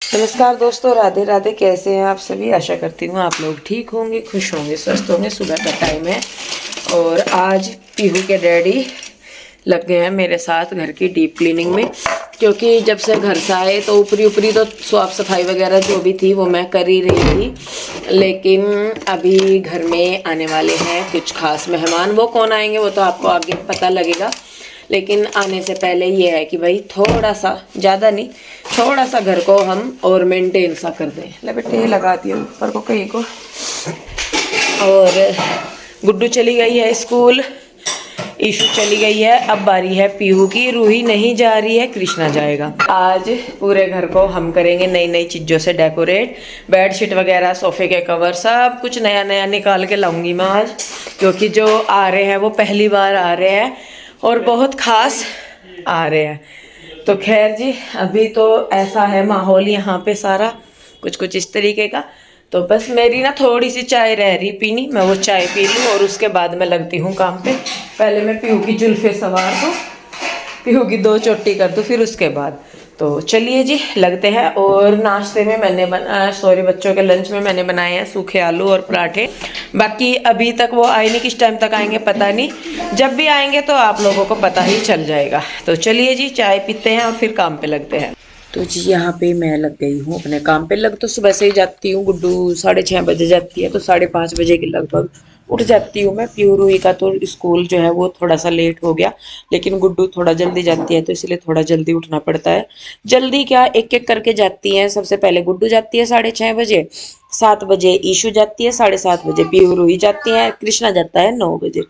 नमस्कार दोस्तों, राधे राधे। कैसे हैं आप सभी? आशा करती हूँ आप लोग ठीक होंगे, खुश होंगे, स्वस्थ होंगे। सुबह का टाइम है और आज पीहू के डैडी लग गए हैं मेरे साथ घर की डीप क्लीनिंग में, क्योंकि जब से घर से आए तो ऊपरी ऊपरी तो साफ सफाई वगैरह जो भी थी वो मैं कर ही रही थी। लेकिन अभी घर में आने वाले हैं कुछ खास मेहमान। वो कौन आएंगे वो तो आपको आगे पता लगेगा, लेकिन आने से पहले ये है कि भाई थोड़ा सा, ज़्यादा नहीं, थोड़ा सा घर को हम और मेंटेन सा कर दें। ले बेटे, ये लगा दिया ऊपर को कहीं को। और गुड्डू चली गई है स्कूल, ईशु चली गई है। अब बारी है पीहू की। रूही नहीं जा रही है, कृष्णा जाएगा। आज पूरे घर को हम करेंगे नई नई चीज़ों से डेकोरेट। बेडशीट वगैरह, सोफे के कवर, सब कुछ नया नया निकाल के लाऊंगी मैं आज, क्योंकि जो आ रहे हैं वो पहली बार आ रहे हैं और बहुत खास आ रहे हैं। तो खैर जी, अभी तो ऐसा है माहौल यहाँ पे सारा कुछ कुछ इस तरीके का। तो बस मेरी ना थोड़ी सी चाय रह रही पीनी, मैं वो चाय पी लूँ और उसके बाद मैं लगती हूँ काम पे। पहले मैं पीहू की जुल्फे सवार दूँ, पीहू की 2 चोटी कर दूँ, फिर उसके बाद तो चलिए जी लगते हैं। और नाश्ते में मैंने बच्चों के लंच में मैंने बनाए हैं सूखे आलू और पराठे। बाकी अभी तक वो आए नहीं, किस टाइम तक आएंगे पता नहीं। जब भी आएंगे तो आप लोगों को पता ही चल जाएगा। तो चलिए जी, चाय पीते हैं और फिर काम पे लगते हैं। तो जी यहाँ पे मैं लग गई हूँ अपने काम पे। लग तो सुबह से ही जाती हूँ, गुड्डू 6:30 बजे जाती है, तो 5:30 बजे के लगभग उठ जाती हूँ मैं। प्यू रूही का तो स्कूल जो है वो थोड़ा सा लेट हो गया, लेकिन गुड्डू थोड़ा जल्दी जाती है तो इसलिए थोड़ा जल्दी उठना पड़ता है। जल्दी क्या, एक एक करके जाती हैं। सबसे पहले गुड्डू जाती है 6:30 बजे, 7 बजे ईशु जाती है, 7:30 बजे प्यू रूही जाती है, कृष्णा जाता है 9 बजे।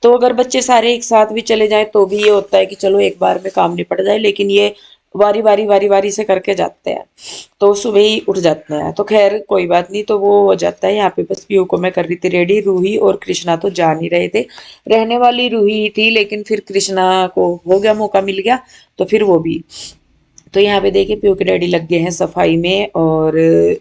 तो अगर बच्चे सारे एक साथ भी चले जाएं तो भी ये होता है कि चलो एक बार में काम निपट जाए, लेकिन ये वारी वारी से करके जाते हैं तो सुबह ही उठ जाते हैं। तो खैर कोई बात नहीं, तो वो हो जाता है। यहाँ पे बस पीयू को मैं कर रही थी रेडी। रूही और कृष्णा तो जा नहीं रहे थे, रहने वाली रूही ही थी, लेकिन फिर कृष्णा को हो गया, मौका मिल गया तो फिर वो भी। तो यहाँ पे देखिए पीयू के डैडी लग गए हैं सफाई में। और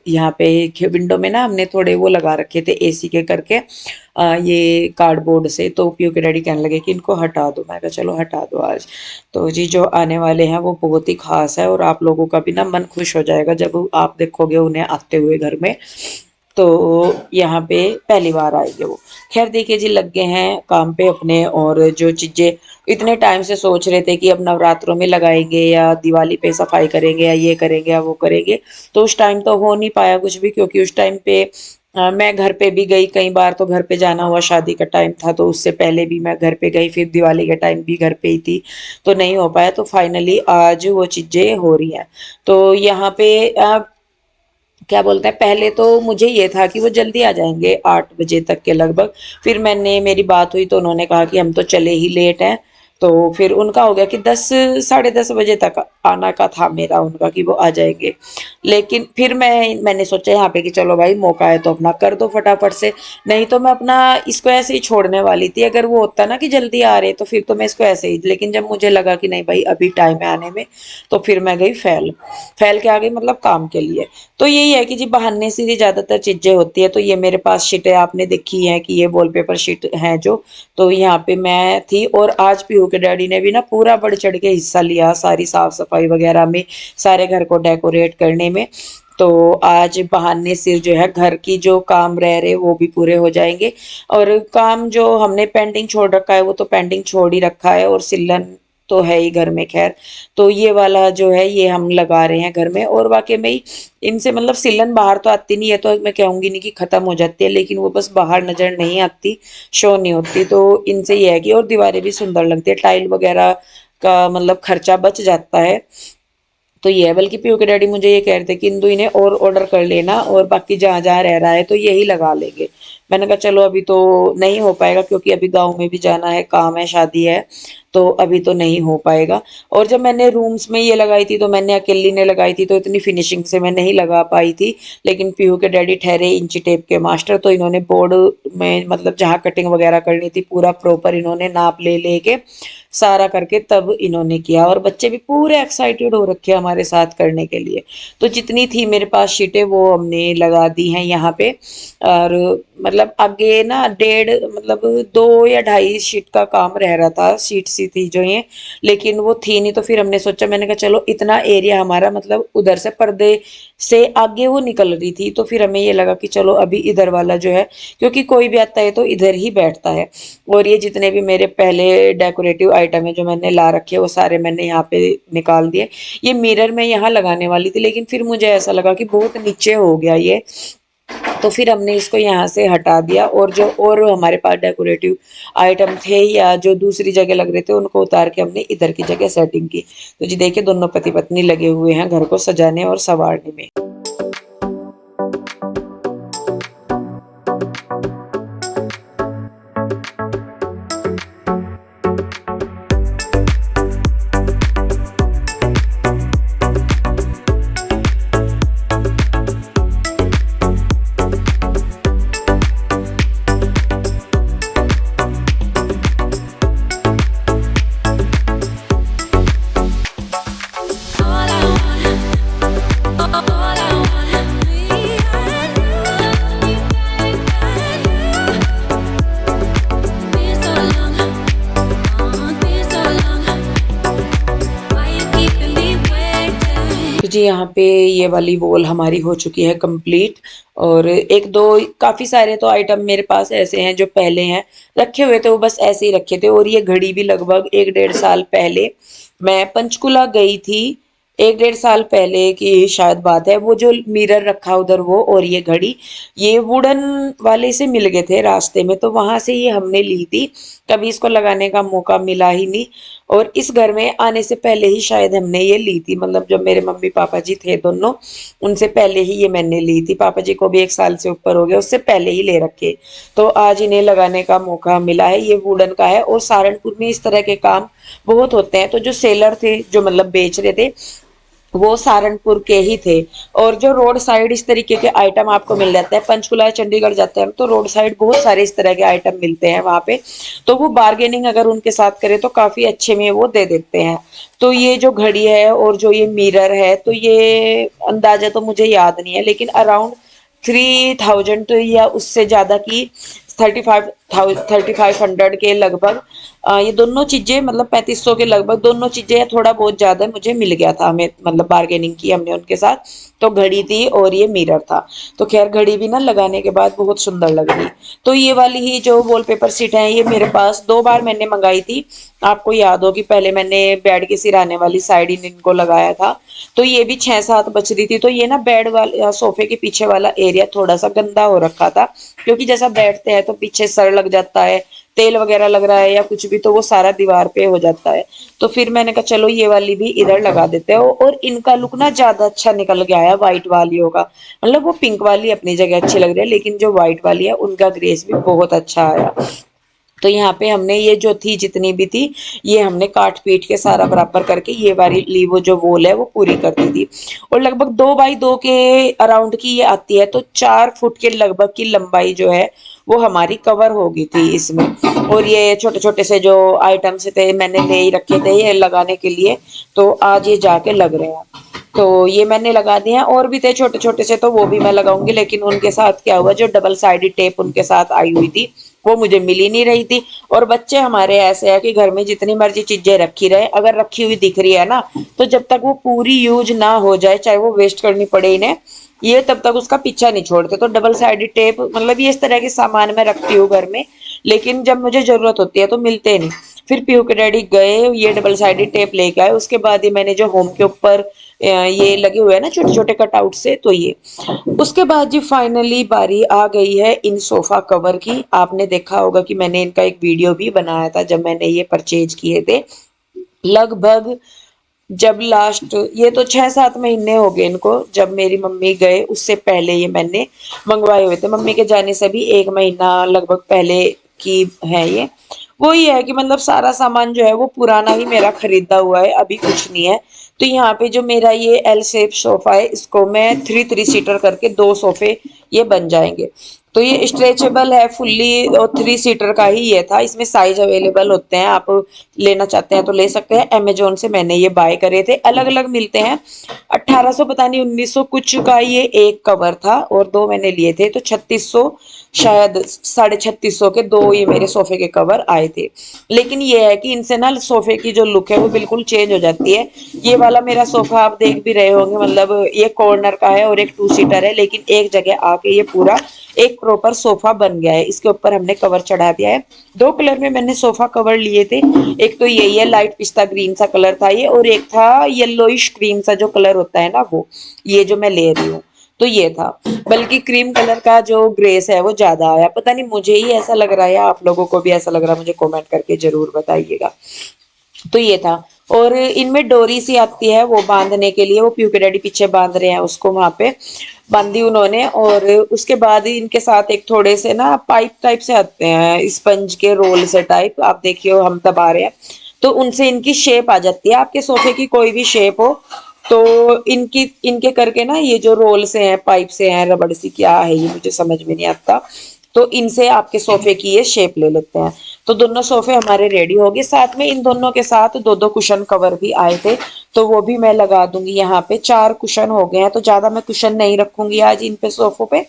यहाँ पे विंडो में ना हमने थोड़े वो लगा रखे थे एसी के करके, ये कार्डबोर्ड से। तो पीयू के डैडी कहने लगे कि इनको हटा दो। मैं कहा चलो हटा दो आज। तो जी जो आने वाले हैं वो बहुत ही खास है और आप लोगों का भी ना मन खुश हो जाएगा जब आप देखोगे उन्हें आते हुए घर में। तो यहाँ पे पहली बार आएंगे वो। खैर देखिए जी, लग गए हैं काम पे अपने। और जो चीजें इतने टाइम से सोच रहे थे कि अब नवरात्रों में लगाएंगे या दिवाली पे सफाई करेंगे या ये करेंगे या वो करेंगे, तो उस टाइम तो हो नहीं पाया कुछ भी, क्योंकि उस टाइम पे मैं घर पे भी गई कई बार। तो घर पे जाना हुआ, शादी का टाइम था तो उससे पहले भी मैं घर पे गई, फिर दिवाली के टाइम भी घर पे ही थी, तो नहीं हो पाया। तो फाइनली आज वो चीजें हो रही हैं। तो यहाँ पे क्या बोलते हैं, पहले तो मुझे ये था कि वो जल्दी आ जाएंगे 8 बजे तक के लगभग। फिर मेरी बात हुई तो उन्होंने कहा कि हम तो चले ही लेट हैं। तो फिर उनका हो गया कि 10 साढ़े 10 बजे तक आना का था मेरा, उनका कि वो आ जाएंगे। लेकिन फिर मैंने सोचा यहाँ पे कि चलो भाई मौका है तो अपना कर दो फटाफट से। नहीं तो मैं अपना इसको ऐसे ही छोड़ने वाली थी। अगर वो होता ना कि जल्दी आ रहे तो फिर तो मैं इसको ऐसे ही, लेकिन जब मुझे लगा कि नहीं भाई अभी टाइम है आने में, तो फिर मैं गई फैल फैल के आ गई, मतलब काम के लिए। तो यही है कि जी बहाने से ही ज्यादातर चीजें होती है। तो ये मेरे पास शीटें आपने देखी है कि ये वॉलपेपर शीट है जो, तो यहाँ पे मैं थी। और आज पीहू के डैडी ने भी ना पूरा बढ़ चढ़ के हिस्सा लिया सारी साफ सफाई वगैरह में, सारे घर को डेकोरेट करने में। तो आज बहाने से जो है घर की जो काम रह रहे वो भी पूरे हो जाएंगे। और काम जो हमने पेंडिंग छोड़ रखा है वो तो पेंडिंग छोड़ ही रखा है, और सिलन तो है ही घर में। खैर तो ये वाला जो है ये हम लगा रहे हैं घर में। और वाकई में ही इनसे मतलब सिलन बाहर तो आती नहीं है, तो मैं कहूंगी नहीं कि खत्म हो जाती है, लेकिन वो बस बाहर नजर नहीं आती, शो नहीं होती। तो इनसे ये है कि और दीवारें भी सुंदर लगती है, टाइल वगैरह का मतलब खर्चा बच जाता है। तो ये है। बल्कि पीयू के डैडी मुझे ये कह रहे थे कि इंदु इन्हें और ऑर्डर कर लेना और बाकी जहाँ जहाँ रह रहा है तो यही लगा लेंगे। मैंने कहा चलो अभी तो नहीं हो पाएगा, क्योंकि अभी गांव में भी जाना है, काम है, शादी है, तो अभी तो नहीं हो पाएगा। और जब मैंने रूम्स में ये लगाई थी तो मैंने अकेली ने लगाई थी, तो इतनी फिनिशिंग से मैं नहीं लगा पाई थी। लेकिन पीयू के डैडी ठहरे इंची टेप के मास्टर, तो इन्होंने बोर्ड में मतलब जहाँ कटिंग वगैरह करनी थी पूरा प्रॉपर इन्होंने नाप ले लेके सारा करके तब इन्होंने किया। और बच्चे भी पूरे एक्साइटेड हो रखे हैं हमारे साथ करने के लिए। तो जितनी थी मेरे पास शीटें वो हमने लगा दी हैं यहाँ पे। और मतलब आगे ना डेढ़ मतलब 2 या 2.5 शीट का काम रह रहा था, शीट सी थी जो ये, लेकिन वो थी नहीं। तो फिर हमने सोचा, मैंने कहा चलो इतना एरिया हमारा मतलब उधर से पर्दे से आगे वो निकल रही थी, तो फिर हमें ये लगा कि चलो अभी इधर वाला जो है, क्योंकि कोई भी आता है तो इधर ही बैठता है। और ये जितने भी मेरे पहले डेकोरेटिव आइटम है जो मैंने ला रखे वो सारे मैंने यहाँ पे निकाल दिए। ये मिरर मैं यहाँ लगाने वाली थी, लेकिन फिर मुझे ऐसा लगा कि बहुत नीचे हो गया ये, तो फिर हमने इसको यहाँ से हटा दिया। और जो और हमारे पास डेकोरेटिव आइटम थे या जो दूसरी जगह लग रहे थे उनको उतार के हमने इधर की जगह सेटिंग की। तो जी देखिए दोनों पति पत्नी लगे हुए हैं घर को सजाने और संवारने में। जी यहाँ पे ये वाली वॉल हमारी हो चुकी है कंप्लीट। और एक दो काफी सारे तो आइटम मेरे पास ऐसे हैं जो पहले हैं रखे हुए थे, वो बस ऐसे ही रखे थे। और ये घड़ी भी लगभग 1-1.5 साल पहले मैं पंचकुला गई थी, 1-1.5 साल पहले की शायद बात है। वो जो मिरर रखा उधर वो और ये घड़ी, ये वुडन वाले से मिल गए थे रास्ते में, तो वहां से ये हमने ली थी। कभी इसको लगाने का मौका मिला ही नहीं। और इस घर में आने से पहले ही शायद हमने ये ली थी, मतलब जब मेरे मम्मी पापा जी थे दोनों, उनसे पहले ही ये मैंने ली थी। पापा जी को भी 1 साल से ऊपर हो गया, उससे पहले ही ले रखे। तो आज इन्हें लगाने का मौका मिला है। ये वुडन का है और सहारनपुर में इस तरह के काम बहुत होते हैं। तो जो सेलर थे जो मतलब बेच रहे थे वो सहारनपुर के ही थे। और जो रोड साइड इस तरीके के आइटम आपको मिल जाते हैं, पंचकुला चंडीगढ़ जाते हैं तो रोड साइड बहुत सारे इस तरह के आइटम मिलते हैं वहां पे। तो वो बार्गेनिंग अगर उनके साथ करे तो काफी अच्छे में वो दे देते हैं। तो ये जो घड़ी है और जो ये मिरर है, तो ये अंदाजा तो मुझे याद नहीं है, लेकिन अराउंड 3000 तो या उससे ज्यादा की 3500 के लगभग ये दोनों चीजें मतलब 3500 के लगभग दोनों चीजें, थोड़ा बहुत ज्यादा मुझे मिल गया था। हमें मतलब बार्गेनिंग की हमने उनके साथ। तो घड़ी थी और ये मिरर था। तो खैर घड़ी भी ना लगाने के बाद बहुत सुंदर लग रही। तो ये वाली ही जो वॉलपेपर सीट है ये मेरे पास 2 बार मैंने मंगाई थी। आपको याद हो कि पहले मैंने बेड के सिराने वाली साइड इन इनको लगाया था, तो ये भी 6-7 बच रही थी। तो ये ना बेड वाले सोफे के पीछे वाला एरिया थोड़ा सा गंदा हो रखा था, क्योंकि जैसा बैठते हैं तो पीछे सर लग जाता है, तेल वगैरह लग रहा है या कुछ भी, तो वो सारा दीवार पे हो जाता है। तो फिर मैंने कहा चलो ये वाली भी इधर लगा देते हो। और इनका लुक ना ज्यादा अच्छा निकल गया है व्हाइट वालियों का। मतलब वो पिंक वाली अपनी जगह अच्छी लग रही है, लेकिन जो व्हाइट वाली है उनका ग्रेस भी बहुत अच्छा आया। तो यहाँ पे हमने ये जो थी जितनी भी थी ये हमने काट पीट के सारा बराबर करके ये वाली वो जो वॉल है वो पूरी कर दी थी। और लगभग 2x2 के अराउंड की ये आती है, तो 4 फुट के लगभग की लंबाई जो है वो हमारी कवर होगी थी इसमें। और ये छोटे छोटे से जो आइटम्स थे मैंने ले ही रखे थे ये लगाने के लिए, तो आज ये जाके लग रहे हैं। तो ये मैंने लगा दिए हैं। और भी थे छोटे छोटे से, तो वो भी मैं लगाऊंगी, लेकिन उनके साथ क्या हुआ, जो डबल साइडेड टेप उनके साथ आई हुई थी वो मुझे मिल ही नहीं रही थी। और बच्चे हमारे ऐसे है कि घर में जितनी मर्जी चीजें रखी रहे, अगर रखी हुई दिख रही है ना, तो जब तक वो पूरी यूज ना हो जाए, चाहे वो वेस्ट करनी पड़े इन्हें, ये तब तक उसका पीछा नहीं छोड़ते। तो डबल साइडेड टेप मतलब ये इस तरह के सामान मैं रखती हूँ घर में, लेकिन जब मुझे जरूरत होती है तो मिलते नहीं। फिर पीयू के डैडी गए, ये डबल साइडेड टेप लेके आए। उसके बाद ही मैंने जो होम के ऊपर ये लगे हुए हैं ना छोटे छोटे कटआउट से, तो ये उसके बाद जी फाइनली बारी आ गई है इन सोफा कवर की। आपने देखा होगा कि मैंने इनका एक वीडियो भी बनाया था जब मैंने ये परचेज किए थे। लगभग जब लास्ट ये तो 6-7 महीने हो गए इनको, जब मेरी मम्मी गए उससे पहले ये मैंने मंगवाए हुए थे। मम्मी के जाने से भी 1 महीना लगभग पहले की है ये। वही है कि मतलब सारा सामान जो है वो पुराना ही मेरा खरीदा हुआ है, अभी कुछ नहीं है। तो यहाँ पे जो मेरा ये एल शेप सोफा है इसको मैं 3 3 सीटर करके 2 सोफे ये बन जाएंगे। तो ये स्ट्रेचेबल है फुल्ली, और 3 सीटर का ही ये था। इसमें साइज अवेलेबल होते हैं, आप लेना चाहते हैं तो ले सकते हैं। अमेजोन से मैंने ये बाय करे थे, अलग अलग मिलते हैं। 1800 पता नहीं 1900 कुछ का ये एक कवर था, और दो मैंने लिए थे तो 3600, शायद 3650 के दो ये मेरे सोफे के कवर आए थे। लेकिन ये है कि इनसे ना सोफे की जो लुक है वो बिल्कुल चेंज हो जाती है। ये वाला मेरा सोफा आप देख भी रहे होंगे, मतलब ये कॉर्नर का है और एक 2 सीटर है, लेकिन एक जगह आके ये पूरा एक प्रॉपर सोफा बन गया है। इसके ऊपर हमने कवर चढ़ा दिया है। 2 कलर में मैंने सोफा कवर लिए थे, एक तो यही है लाइट पिस्ता ग्रीन सा कलर था ये, और एक था येलोइश क्रीम सा जो कलर होता है ना, वो ये जो मैं ले रही हूँ तो ये था। बल्कि क्रीम कलर का जो ग्रेस है वो ज्यादा आया, पता नहीं मुझे ही ऐसा लग रहा है या आप लोगों को भी ऐसा लग रहा है, मुझे कमेंट करके जरूर बताइएगा। तो ये था। और इनमें डोरी सी आती है वो बांधने के लिए, वो प्यू के डैडी पीछे बांध रहे हैं उसको, वहां पे बांधी उन्होंने। और उसके बाद ही इनके साथ एक थोड़े से ना पाइप टाइप से आते हैं, स्पंज के रोल से टाइप, आप देखिए हम दबा रहे हैं तो उनसे इनकी शेप आ जाती है। आपके सोफे की कोई भी शेप हो तो इनकी इनके करके ना, ये जो रोल से हैं, पाइप से हैं, रबड़ सी क्या है ये मुझे समझ में नहीं आता, तो इनसे आपके सोफे की ये शेप ले लेते हैं। तो दोनों सोफे हमारे रेडी हो गए। साथ में इन दोनों के साथ दो दो कुशन कवर भी आए थे, तो वो भी मैं लगा दूंगी। यहाँ पे 4 कुशन हो गए हैं, तो ज्यादा मैं कुशन नहीं रखूंगी आज इन पे सोफों पे।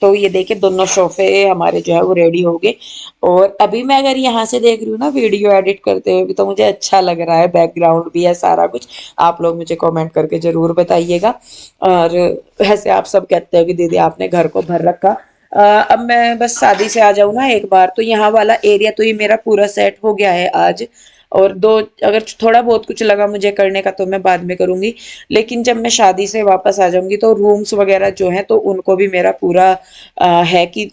तो ये देखिए दोनों सोफे हमारे जो है वो रेडी हो गए। और अभी मैं अगर यहाँ से देख रही हूँ ना वीडियो एडिट करते हुए भी, तो मुझे अच्छा लग रहा है, बैकग्राउंड भी है सारा कुछ। आप लोग मुझे कमेंट करके जरूर बताइएगा। और वैसे आप सब कहते हो कि दीदी आपने घर को भर रखा। अब मैं बस शादी से आ जाऊँ ना एक बार, तो यहाँ वाला एरिया तो ये मेरा पूरा सेट हो गया है आज। और दो, अगर थोड़ा बहुत कुछ लगा मुझे करने का तो मैं बाद में करूंगी। लेकिन जब मैं शादी से वापस आ जाऊंगी तो रूम्स वगैरह जो हैं तो उनको भी मेरा पूरा है कि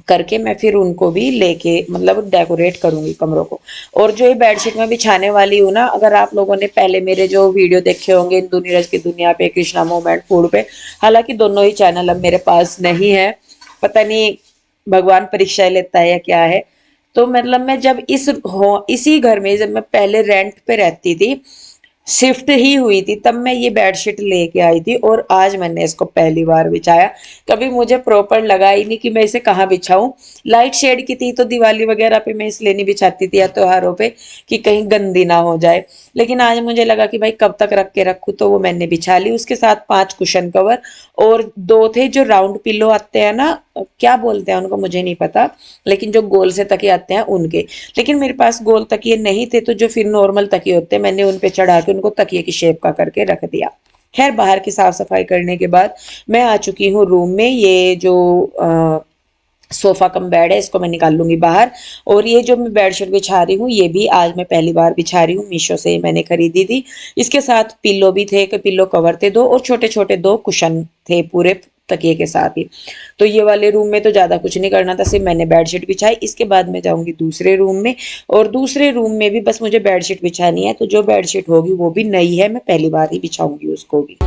करके मैं फिर उनको भी लेके मतलब डेकोरेट करूंगी कमरों को। और जो ये बेडशीट में बिछाने वाली हूँ ना, अगर आप लोगों ने पहले मेरे जो वीडियो देखे होंगे इंदु नीरज की दुनिया पे, कृष्णा मोमेंट फूड पे, हालांकि दोनों ही चैनल अब मेरे पास नहीं है, पता नहीं भगवान परीक्षा लेता है या क्या है। तो मतलब मैं जब इसी घर में, जब मैं पहले रेंट पे रहती थी, शिफ्ट ही हुई थी, तब मैं ये बेडशीट लेके आई थी और आज मैंने इसको पहली बार बिछाया। कभी मुझे प्रॉपर लगा ही नहीं कि मैं इसे कहाँ बिछाऊं। लाइट शेड की थी तो दिवाली वगैरह पे मैं इसलिए नहीं बिछाती थी या त्योहारों पे कि कहीं गंदी ना हो जाए। लेकिन आज मुझे लगा कि भाई कब तक रख के रखूं, तो वो मैंने बिछा ली। उसके साथ 5 कुशन कवर और दो थे जो राउंड पिलो आते हैं ना, क्या बोलते हैं उनको मुझे नहीं पता, लेकिन जो गोल से तकिए आते हैं उनके। लेकिन मेरे पास गोल तकिए नहीं थे, तो जो फिर नॉर्मल तकिए होते हैं मैंने उन पे चढ़ा के उनको तकिए की शेप का करके रख दिया। खैर बाहर की साफ सफाई करने के बाद मैं आ चुकी हूँ रूम में। ये जो सोफा कम बेड है इसको मैं निकाल लूंगी बाहर। और ये जो मैं बेडशीट बिछा रही हूँ ये भी आज मैं पहली बार बिछा रही हूँ, मीशो से मैंने खरीदी थी। इसके साथ पिल्लो भी थे, पिल्लो कवर थे दो, और छोटे छोटे 2 कुशन थे पूरे तकिए के साथ ही। तो ये वाले रूम में तो ज्यादा कुछ नहीं करना था, सिर्फ मैंने बेडशीट बिछाई। इसके बाद मैं जाऊंगी दूसरे रूम में, और दूसरे रूम में भी बस मुझे बेडशीट बिछानी है। तो जो बेडशीट होगी वो भी नई है, मैं पहली बार ही बिछाऊंगी उसको भी।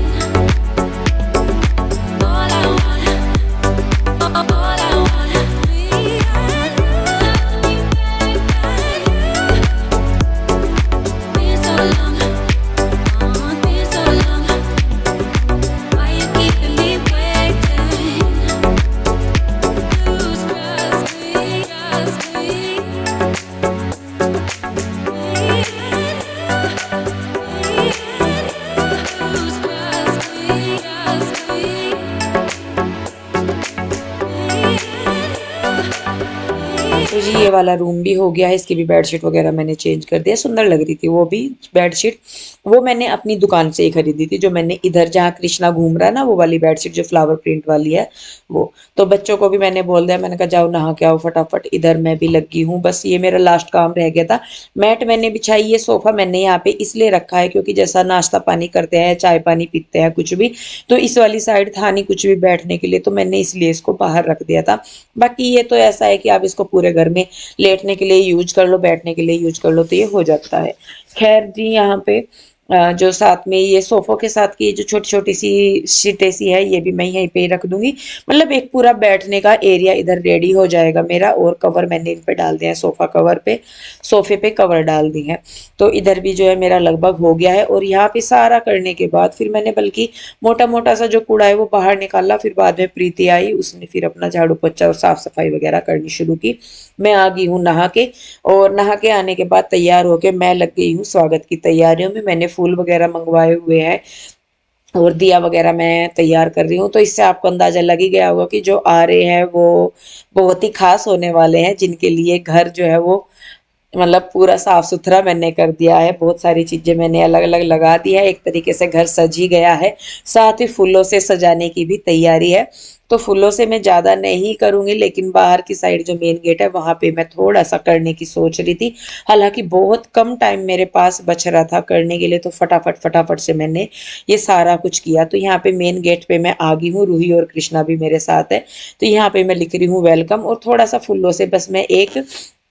तो जी ये वाला रूम भी हो गया है, इसकी भी बेडशीट वगैरह मैंने चेंज कर दिया, सुंदर लग रही थी वो भी बेडशीट। वो मैंने अपनी दुकान से ही खरीदी थी, जो मैंने इधर जहाँ कृष्णा घूम रहा है ना, वो वाली बेडशीट जो फ्लावर प्रिंट वाली है वो। तो बच्चों को भी मैंने बोल दिया, मैंने कहा जाओ नहा के आओ फटाफट, इधर मैं भी लगी हूँ, बस ये मेरा लास्ट काम रह गया था। मैट मैंने बिछाई, ये सोफा मैंने यहाँ पे इसलिए रखा है क्योंकि जैसा नाश्ता पानी करते हैं, चाय पानी पीते हैं कुछ भी, तो इस वाली साइड था नहीं कुछ भी बैठने के लिए, तो मैंने इसलिए इसको बाहर रख दिया था। बाकी ये तो ऐसा है कि आप इसको पूरे घर में लेटने के लिए यूज कर लो, बैठने के लिए यूज कर लो, तो ये हो जाता है। खैर जी यहाँ पे जो साथ में ये सोफों के साथ की जो छोटी छोटी सी सीटें सी है ये भी मैं यहीं पे ही रख दूंगी। मतलब एक पूरा बैठने का एरिया इधर रेडी हो जाएगा मेरा। और कवर मैंने इन पे डाल दिया है, सोफा कवर पे, सोफे पे कवर डाल दी है। तो इधर भी जो है मेरा लगभग हो गया है। और यहाँ पे सारा करने के बाद फिर मैंने बल्कि मोटा मोटा सा जो कूड़ा है वो बाहर निकाला। फिर बाद में प्रीति आई, उसने फिर अपना झाड़ू पोछा और साफ सफाई वगैरह करनी शुरू की। मैं आ गई हूँ नहा के। और नहा के आने के बाद तैयार होके मैं लग गई हूँ स्वागत की तैयारियों में। मैंने फूल वगैरह मंगवाए हुए हैं और दिया वगैरह मैं तैयार कर रही हूँ। तो इससे आपको अंदाजा लग ही गया होगा कि जो आ रहे हैं वो बहुत ही खास होने वाले हैं, जिनके लिए घर जो है वो मतलब पूरा साफ सुथरा मैंने कर दिया है। बहुत सारी चीजें मैंने अलग अलग लगा दी है। एक तरीके से घर सज ही गया है। साथ ही फूलों से सजाने की भी तैयारी है। तो फूलों से मैं ज्यादा नहीं करूंगी, लेकिन बाहर की साइड जो मेन गेट है वहां पे मैं थोड़ा सा करने की सोच रही थी। हालांकि बहुत कम टाइम मेरे पास बच रहा था करने के लिए, तो फटाफट फटाफट से मैंने ये सारा कुछ किया। तो यहाँ पे मेन गेट पे मैं आ गई हूँ, रूही और कृष्णा भी मेरे साथ है। तो यहाँ पे मैं लिख रही हूँ वेलकम, और थोड़ा सा फूलों से बस मैं एक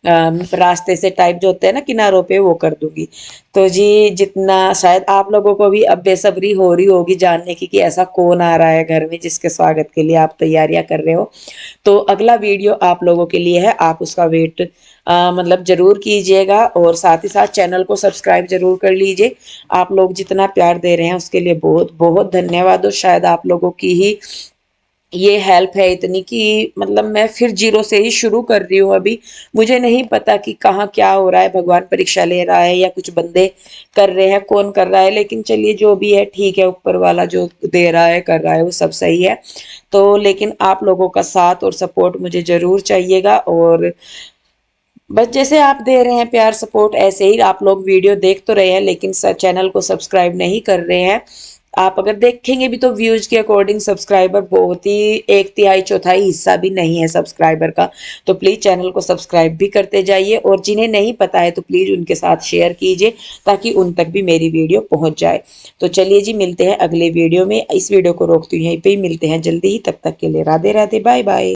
रास्ते से टाइप जो होते हैं ना किनारों पे, वो कर दूंगी। तो जी जितना शायद आप लोगों को भी अब बेसब्री हो रही होगी जानने की कि ऐसा कौन आ रहा है घर में जिसके स्वागत के लिए आप तैयारियां कर रहे हो। तो अगला वीडियो आप लोगों के लिए है, आप उसका वेट मतलब जरूर कीजिएगा। और साथ ही साथ चैनल को सब्सक्राइब जरूर कर लीजिए। आप लोग जितना प्यार दे रहे हैं उसके लिए बहुत बहुत धन्यवाद। और शायद आप लोगों की ही ये हेल्प है इतनी कि मतलब मैं फिर जीरो से ही शुरू कर रही हूँ अभी। मुझे नहीं पता कि कहाँ क्या हो रहा है, भगवान परीक्षा ले रहा है या कुछ बंदे कर रहे हैं, कौन कर रहा है। लेकिन चलिए जो भी है ठीक है, ऊपर वाला जो दे रहा है कर रहा है वो सब सही है। तो लेकिन आप लोगों का साथ और सपोर्ट मुझे जरूर चाहिएगा। और बस जैसे आप दे रहे हैं प्यार सपोर्ट, ऐसे ही आप लोग वीडियो देख तो रहे हैं लेकिन चैनल को सब्सक्राइब नहीं कर रहे हैं। आप अगर देखेंगे भी तो व्यूज के अकॉर्डिंग सब्सक्राइबर बहुत ही एक तिहाई चौथाई हिस्सा भी नहीं है सब्सक्राइबर का। तो प्लीज चैनल को सब्सक्राइब भी करते जाइए। और जिन्हें नहीं पता है तो प्लीज उनके साथ शेयर कीजिए ताकि उन तक भी मेरी वीडियो पहुंच जाए। तो चलिए जी, मिलते हैं अगले वीडियो में। इस वीडियो को रोकती हूँ यहीं पे ही, मिलते हैं जल्दी ही। तब तक के लिए राधे राधे, बाय बाय।